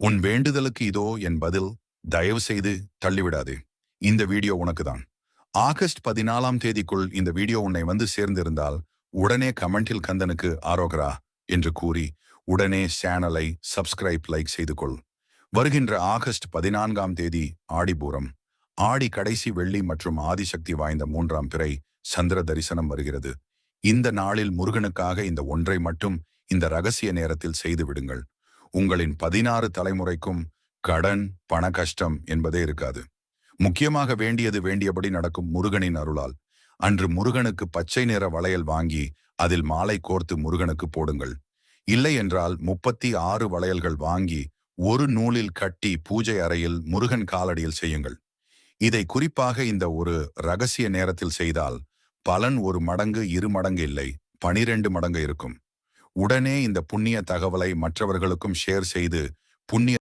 உன் வேண்டுதலுக்கு இதோ என் பதில். தயவு செய்து தள்ளிவிடாதே. இந்த வீடியோ உனக்கு தான். ஆகஸ்ட் 14ஆம் தேதிக்குள் இந்த வீடியோ உன்னை வந்து சேர்ந்திருந்தால் உடனே கமெண்டில் கந்தனுக்கு ஆரோகரா என்று கூறி உடனே சேனலை சப்ஸ்கிரைப் லைக் செய்து கொள். வருகின்ற ஆகஸ்ட் 14ஆம் தேதி ஆடிப்பூரம். ஆடி கடைசி வெள்ளி மற்றும் ஆதிசக்தி வாய்ந்த 3ஆம் பிறை சந்திர தரிசனம் வருகிறது. இந்த நாளில் முருகனுக்காக இந்த ஒன்றை மட்டும் இந்த ரகசிய நேரத்தில் செய்து விடுங்கள். உங்களின் 16 தலைமுறைக்கும் கடன் பண கஷ்டம் என்பதே இருக்காது. முக்கியமாக வேண்டியது வேண்டியபடி நடக்கும் முருகனின் அருளால். அன்று முருகனுக்கு பச்சை நிற வளையல் வாங்கி அதில் மாலை கோர்த்து முருகனுக்கு போடுங்கள். இல்லை என்றால் 36 வளையல்கள் வாங்கி ஒரு நூலில் கட்டி பூஜை அறையில் முருகன் காலடியில் செய்யுங்கள். இதை குறிப்பாக இந்த ஒரு ரகசிய நேரத்தில் செய்தால் பலன் ஒரு மடங்கு 2 மடங்கு இல்லை, 12 மடங்கு இருக்கும். உடனே இந்த புண்ணிய தகவலை மற்றவர்களுக்கும் ஷேர் செய்து புண்ணிய